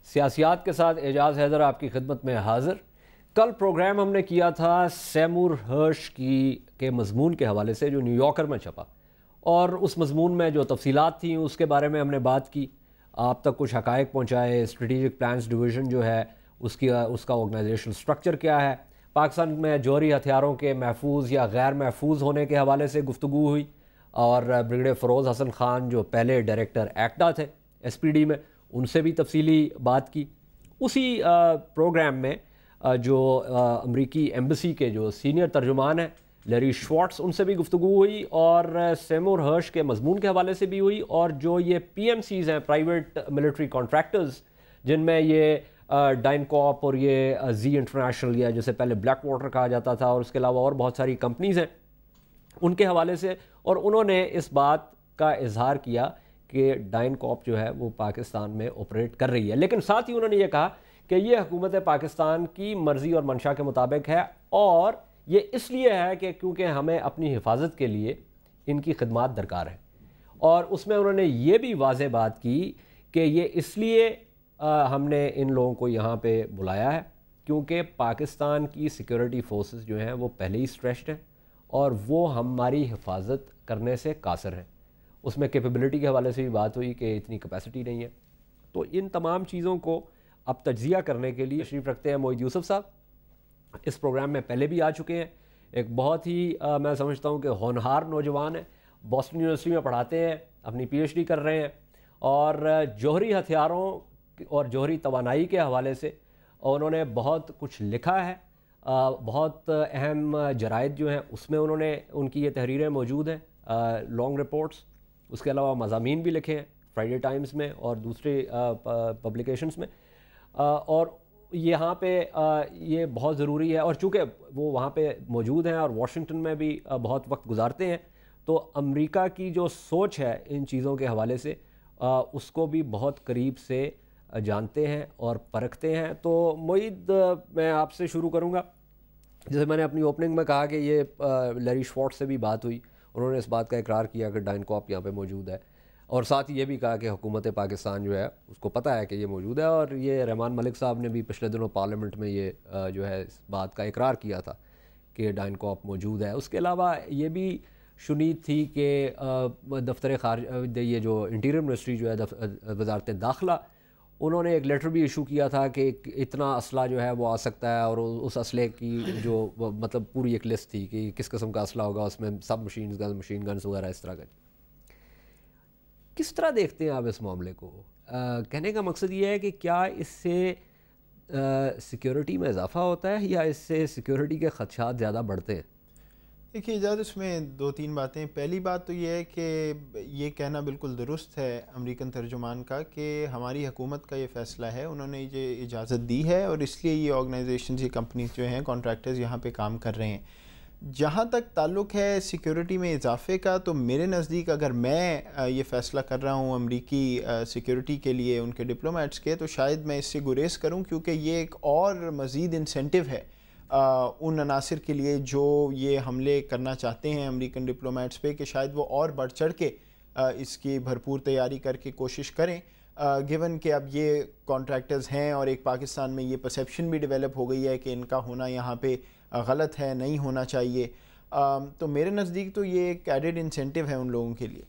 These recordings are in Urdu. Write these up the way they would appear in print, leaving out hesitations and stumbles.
سیاسیات کے ساتھ اعجاز حیدر آپ کی خدمت میں حاضر۔ کل پروگرام ہم نے کیا تھا سیمور ہرش کے مضمون کے حوالے سے جو نیو یارکر میں چھپا، اور اس مضمون میں جو تفصیلات تھیں اس کے بارے میں ہم نے بات کی، آپ تک کچھ حقائق پہنچائے، اسٹریٹجک پلانز ڈویژن جو ہے اس کا آرگنائزیشن سٹرکچر کیا ہے، پاکستان میں جوہری ہتھیاروں کے محفوظ یا غیر محفوظ ہونے کے حوالے سے گفتگو ہوئی، اور بریگیڈیئر فیروز حسن خان جو پہلے ڈائریکٹر ایکٹا تھے ایس پی ڈی میں، ان سے بھی تفصیلی بات کی۔ اسی پروگرام میں جو امریکی ایمبیسی کے جو سینئر ترجمان ہیں لیری شوارٹز، ان سے بھی گفتگو ہوئی، اور سیمور ہرش کے مضمون کے حوالے سے بھی ہوئی، اور جو یہ پی ایم سیز ہیں پرائیویٹ ملٹری کانٹریکٹرز، جن میں یہ ڈائن کاپ اور یہ زی انٹرنیشنل یا جسے پہلے بلیک واٹر کہا جاتا تھا، اور اس کے علاوہ اور بہت ساری کمپنیز ہیں، ان کے حوالے سے، اور انہوں نے اس بات کا اظہار کیا کہ ڈائن کاپ جو ہے وہ پاکستان میں آپریٹ کر رہی ہے، لیکن ساتھ ہی انہوں نے یہ کہا کہ یہ حکومت پاکستان کی مرضی اور منشا کے مطابق ہے، اور یہ اس لیے ہے کہ کیونکہ ہمیں اپنی حفاظت کے لیے ان کی خدمات درکار ہیں۔ اور اس میں انہوں نے یہ بھی واضح بات کی کہ یہ اس لیے ہم نے ان لوگوں کو یہاں پہ بلایا ہے کیونکہ پاکستان کی سیکیورٹی فورسز جو ہیں وہ پہلے ہی اسٹریچڈ ہیں، اور وہ ہماری حفاظت کرنے سے قاصر ہیں۔ اس میں کیپیبلٹی کے حوالے سے بھی بات ہوئی کہ اتنی کیپیسٹی نہیں ہے۔ تو ان تمام چیزوں کو اب تجزیہ کرنے کے لیے تشریف رکھتے ہیں معید یوسف صاحب، اس پروگرام میں پہلے بھی آ چکے ہیں، ایک بہت ہی میں سمجھتا ہوں کہ ہونہار نوجوان ہیں، بوسٹن یونیورسٹی میں پڑھاتے ہیں، اپنی پی ایچ ڈی کر رہے ہیں، اور جوہری ہتھیاروں اور جوہری توانائی کے حوالے سے انہوں نے بہت کچھ لکھا ہے، بہت اہم جرائد جو ہیں اس میں ان کی یہ تحریریں موجود ہیں، لانگ رپورٹس، اس کے علاوہ مضامین بھی لکھے ہیں فرائیڈے ٹائمز میں اور دوسرے پبلیکیشنز میں، اور یہاں پہ یہ بہت ضروری ہے، اور چونکہ وہ وہاں پہ موجود ہیں اور واشنگٹن میں بھی بہت وقت گزارتے ہیں، تو امریکہ کی جو سوچ ہے ان چیزوں کے حوالے سے اس کو بھی بہت قریب سے جانتے ہیں اور پرکھتے ہیں۔ تو معید، میں آپ سے شروع کروں گا۔ جیسے میں نے اپنی اوپننگ میں کہا کہ یہ لیری شوارٹز سے بھی بات ہوئی، انہوں نے اس بات کا اقرار کیا کہ ڈائن کاپ یہاں پہ موجود ہے، اور ساتھ ہی یہ بھی کہا کہ حکومت پاکستان جو ہے اس کو پتہ ہے کہ یہ موجود ہے، اور یہ رحمان ملک صاحب نے بھی پچھلے دنوں پارلیمنٹ میں یہ جو ہے اس بات کا اقرار کیا تھا کہ ڈائن کاپ موجود ہے۔ اس کے علاوہ یہ بھی شنید تھی کہ دفتر خارجہ، یہ جو انٹیریئر منسٹری جو ہے وزارت داخلہ، انہوں نے ایک لیٹر بھی ایشو کیا تھا کہ اتنا اسلحہ جو ہے وہ آ سکتا ہے، اور اس اسلحے کی جو مطلب پوری ایک لسٹ تھی کہ کس قسم کا اسلحہ ہوگا، اس میں سب مشین گنز وغیرہ اس طرح کا۔ کس طرح دیکھتے ہیں آپ اس معاملے کو؟ کہنے کا مقصد یہ ہے کہ کیا اس سے سیکیورٹی میں اضافہ ہوتا ہے یا اس سے سیکیورٹی کے خدشات زیادہ بڑھتے ہیں؟ دیکھیے اجازت، اس میں دو تین باتیں۔ پہلی بات تو یہ ہے کہ یہ کہنا بالکل درست ہے امریکن ترجمان کا کہ ہماری حکومت کا یہ فیصلہ ہے، انہوں نے یہ اجازت دی ہے، اور اس لیے یہ آرگنائزیشنز، یہ کمپنیز جو ہیں، کانٹریکٹرز یہاں پہ کام کر رہے ہیں۔ جہاں تک تعلق ہے سیکیورٹی میں اضافے کا، تو میرے نزدیک اگر میں یہ فیصلہ کر رہا ہوں امریکی سیکیورٹی کے لیے، ان کے ڈپلومیٹس کے، تو شاید میں اس سے گریز کروں، کیونکہ یہ ایک اور مزید انسینٹیو ہے ان عناصر کے لیے جو یہ حملے کرنا چاہتے ہیں امریکن ڈپلومیٹس پہ، کہ شاید وہ اور بڑھ چڑھ کے اس کی بھرپور تیاری کر کے کوشش کریں، گیون کہ اب یہ کانٹریکٹرز ہیں، اور ایک پاکستان میں یہ پرسیپشن بھی ڈیولپ ہو گئی ہے کہ ان کا ہونا یہاں پہ غلط ہے، نہیں ہونا چاہیے۔ تو میرے نزدیک تو یہ ایک ایڈڈ انسینٹیو ہے ان لوگوں کے لیے۔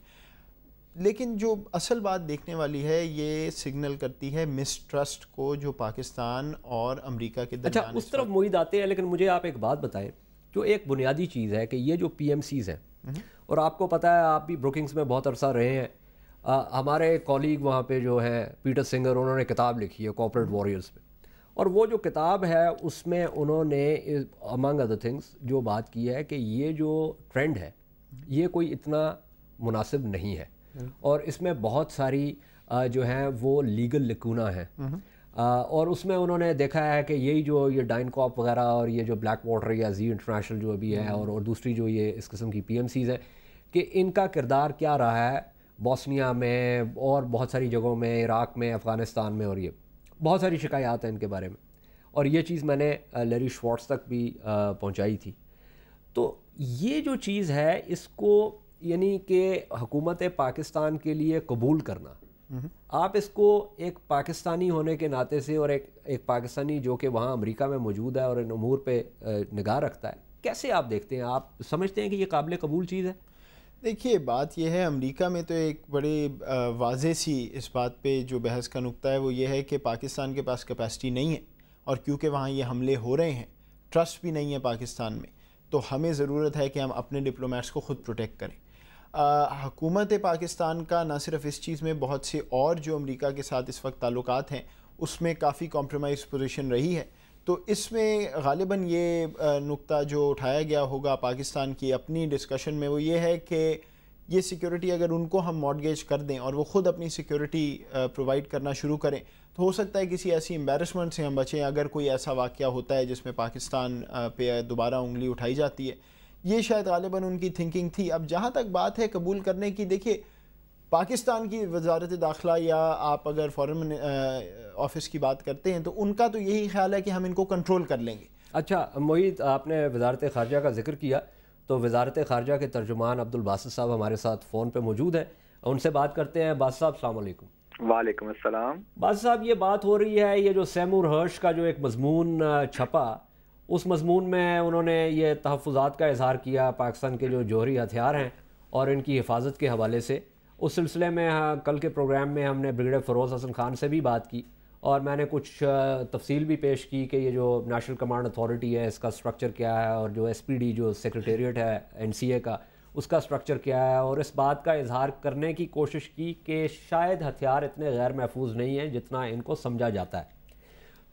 لیکن جو اصل بات دیکھنے والی ہے، یہ سگنل کرتی ہے مسٹرسٹ کو جو پاکستان اور امریکہ کے درمیان۔ اچھا، اس طرف معید آتے ہیں، لیکن مجھے آپ ایک بات بتائیں جو ایک بنیادی چیز ہے کہ یہ جو پی ایم سیز ہیں، اور آپ کو پتہ ہے آپ بھی بروکنگز میں بہت عرصہ رہے ہیں، ہمارے کولیگ وہاں پہ جو ہے پیٹر سنگر، انہوں نے کتاب لکھی ہے کارپوریٹ واریئرز پہ، اور وہ جو کتاب ہے اس میں انہوں نے امنگ ادر تھنگس جو بات کی ہے کہ یہ جو ٹرینڈ ہے یہ کوئی اتنا مناسب نہیں ہے، اور اس میں بہت ساری جو ہیں وہ لیگل لکونہ ہیں، اور اس میں انہوں نے دیکھا ہے کہ یہی جو یہ ڈائن کاپ وغیرہ اور یہ جو بلیک واٹر یا زی انٹرنیشنل جو ابھی ہے، اور دوسری جو یہ اس قسم کی پی ایم سیز ہیں، کہ ان کا کردار کیا رہا ہے بوسنیا میں اور بہت ساری جگہوں میں، عراق میں، افغانستان میں، اور یہ بہت ساری شکایات ہیں ان کے بارے میں، اور یہ چیز میں نے لیری شوارٹز تک بھی پہنچائی تھی۔ تو یہ جو چیز ہے اس کو یعنی کہ حکومت پاکستان کے لیے قبول کرنا آپ اس کو ایک پاکستانی ہونے کے ناطے سے اور ایک پاکستانی جو کہ وہاں امریکہ میں موجود ہے اور ان امور پہ نگاہ رکھتا ہے، کیسے آپ دیکھتے ہیں؟ آپ سمجھتے ہیں کہ یہ قابل قبول چیز ہے؟ دیکھیے بات یہ ہے، امریکہ میں تو ایک بڑی واضح سی اس بات پہ جو بحث کا نقطہ ہے وہ یہ ہے کہ پاکستان کے پاس کیپیسٹی نہیں ہے، اور کیونکہ وہاں یہ حملے ہو رہے ہیں، ٹرسٹ بھی نہیں ہے پاکستان میں، تو ہمیں ضرورت ہے کہ ہم اپنے ڈپلومیٹس کو خود پروٹیکٹ کریں۔ حکومت پاکستان کا نہ صرف اس چیز میں، بہت سے اور جو امریکہ کے ساتھ اس وقت تعلقات ہیں اس میں کافی کمپرومائز پوزیشن رہی ہے، تو اس میں غالباً یہ نقطہ جو اٹھایا گیا ہوگا پاکستان کی اپنی ڈسکشن میں وہ یہ ہے کہ یہ سیکیورٹی اگر ان کو ہم مارگیج کر دیں اور وہ خود اپنی سیکیورٹی پرووائڈ کرنا شروع کریں تو ہو سکتا ہے کسی ایسی امبیرسمنٹ سے ہم بچیں اگر کوئی ایسا واقعہ ہوتا ہے جس میں پاکستان پہ دوبارہ انگلی اٹھائی جاتی ہے۔ یہ شاید غالباً ان کی تھنکنگ تھی۔ اب جہاں تک بات ہے قبول کرنے کی، دیکھیے پاکستان کی وزارت داخلہ یا آپ اگر فارن آفس کی بات کرتے ہیں تو ان کا تو یہی خیال ہے کہ ہم ان کو کنٹرول کر لیں گے۔ اچھا محیط، آپ نے وزارت خارجہ کا ذکر کیا تو وزارت خارجہ کے ترجمان عبدالباسط صاحب ہمارے ساتھ فون پہ موجود ہیں، ان سے بات کرتے ہیں۔ باسط صاحب السلام علیکم۔ وعلیکم السلام۔ باسط صاحب، یہ بات ہو رہی ہے، یہ جو سیمور ہرش کا جو ایک مضمون چھپا، اس مضمون میں انہوں نے یہ تحفظات کا اظہار کیا پاکستان کے جو جوہری ہتھیار ہیں اور ان کی حفاظت کے حوالے سے۔ اس سلسلے میں کل کے پروگرام میں ہم نے بریگیڈیئر فیروز حسن خان سے بھی بات کی اور میں نے کچھ تفصیل بھی پیش کی کہ یہ جو نیشنل کمانڈ اتھارٹی ہے اس کا سٹرکچر کیا ہے، اور جو ایس پی ڈی جو سیکریٹریٹ ہے این سی اے کا، اس کا سٹرکچر کیا ہے، اور اس بات کا اظہار کرنے کی کوشش کی کہ شاید ہتھیار اتنے غیر محفوظ نہیں ہیں جتنا ان کو سمجھا جاتا ہے۔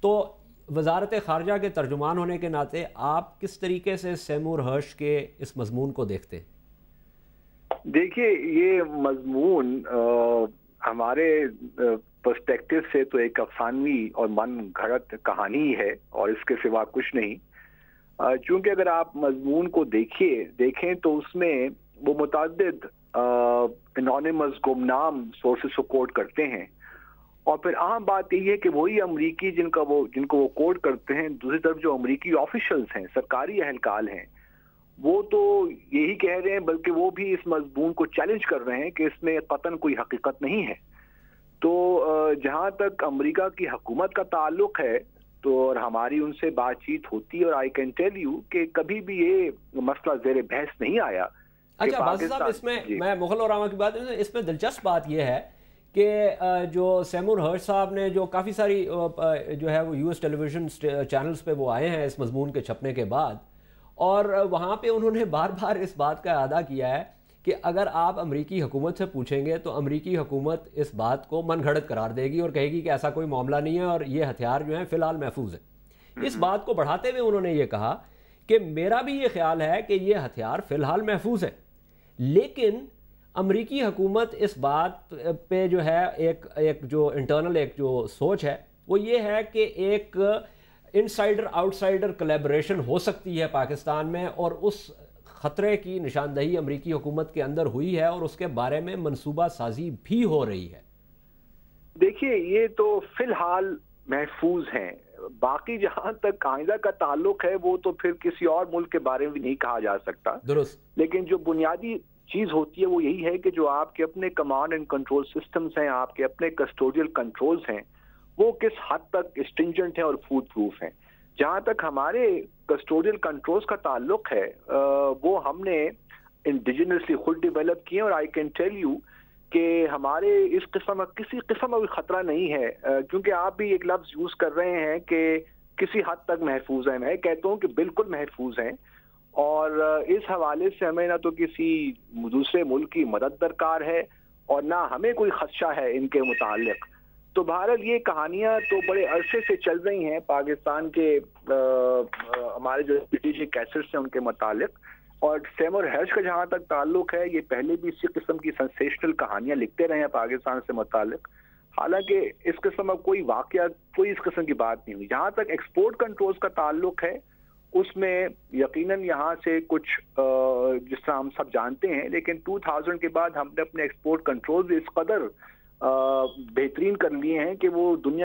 تو وزارت خارجہ کے ترجمان ہونے کے ناطے آپ کس طریقے سے سیمور ہرش کے اس مضمون کو دیکھتے ہیں؟ دیکھیے، یہ مضمون ہمارے پرسپیکٹو سے تو ایک افسانوی اور من گھڑت کہانی ہے اور اس کے سوا کچھ نہیں، چونکہ اگر آپ مضمون کو دیکھیں تو اس میں وہ متعدد انونیمس گمنام سورسز کو کوٹ کرتے ہیں، اور پھر اہم بات یہ ہے کہ وہی امریکی جن کو وہ کوٹ کرتے ہیں، دوسری طرف جو امریکی آفیشلز ہیں، سرکاری اہلکار ہیں، وہ تو یہی کہہ رہے ہیں، بلکہ وہ بھی اس مضمون کو چیلنج کر رہے ہیں کہ اس میں قطعاً کوئی حقیقت نہیں ہے۔ تو جہاں تک امریکہ کی حکومت کا تعلق ہے تو اور ہماری ان سے بات چیت ہوتی ہے، اور آئی کین ٹیل یو کہ کبھی بھی یہ مسئلہ زیر بحث نہیں آیا۔ اچھا باسط صاحب، اس میں میں مغل اور راما کی بات، اس میں دلچسپ بات یہ ہے کہ جو سیمور ہرش صاحب نے جو کافی ساری جو ہے وہ یو ایس ٹیلی ویژن چینلز پہ وہ آئے ہیں اس مضمون کے چھپنے کے بعد، اور وہاں پہ انہوں نے بار بار اس بات کا اعادہ کیا ہے کہ اگر آپ امریکی حکومت سے پوچھیں گے تو امریکی حکومت اس بات کو من گھڑت قرار دے گی اور کہے گی کہ ایسا کوئی معاملہ نہیں ہے اور یہ ہتھیار جو ہیں فی الحال محفوظ ہے۔ اس بات کو بڑھاتے ہوئے انہوں نے یہ کہا کہ میرا بھی یہ خیال ہے کہ یہ ہتھیار فی الحال محفوظ ہے، لیکن امریکی حکومت اس بات پہ جو ہے ایک جو انٹرنل ایک جو سوچ ہے وہ یہ ہے کہ ایک انسائڈر آؤٹ سائڈر کولیبریشن ہو سکتی ہے پاکستان میں، اور اس خطرے کی نشاندہی امریکی حکومت کے اندر ہوئی ہے اور اس کے بارے میں منصوبہ سازی بھی ہو رہی ہے۔ دیکھیے، یہ تو فی الحال محفوظ ہیں، باقی جہاں تک آئندہ کا تعلق ہے وہ تو پھر کسی اور ملک کے بارے میں نہیں کہا جا سکتا۔ درست، لیکن جو بنیادی چیز ہوتی ہے وہ یہی ہے کہ جو آپ کے اپنے کمانڈ اینڈ کنٹرول سسٹمز ہیں، آپ کے اپنے کسٹوڈیل کنٹرولز ہیں، وہ کس حد تک اسٹرنجنٹ ہیں اور فوڈ پروف ہیں۔ جہاں تک ہمارے کسٹوڈیل کنٹرولز کا تعلق ہے وہ ہم نے انڈیجنسلی خود ڈیولپ کیے، اور آئی کین ٹیل یو کہ ہمارے اس قسم کا کسی قسم کا کوئی خطرہ نہیں ہے، کیونکہ آپ بھی ایک لفظ یوز کر رہے ہیں کہ کسی حد تک محفوظ ہیں، میں کہتا ہوں کہ بالکل محفوظ ہیں، اور اس حوالے سے ہمیں نہ تو کسی دوسرے ملک کی مدد درکار ہے اور نہ ہمیں کوئی خدشہ ہے ان کے متعلق۔ تو بہرحال یہ کہانیاں تو بڑے عرصے سے چل رہی ہیں پاکستان کے ہمارے جو اسٹریٹجک ایسٹس ہیں ان کے متعلق، اور سیمور ہرش کا جہاں تک تعلق ہے یہ پہلے بھی اسی قسم کی سنسیشنل کہانیاں لکھتے رہے ہیں پاکستان سے متعلق، حالانکہ اس قسم کا کوئی واقعہ، کوئی اس قسم کی بات نہیں ہوئی۔ جہاں تک ایکسپورٹ کنٹرولز کا تعلق ہے اس میں یقیناً یہاں سے کچھ جس طرح ہم سب جانتے ہیں، لیکن 2000 کے بعد ہم نے اپنے ایکسپورٹ کنٹرولز اس قدر بہترین کر لیے ہیں کہ وہ دنیا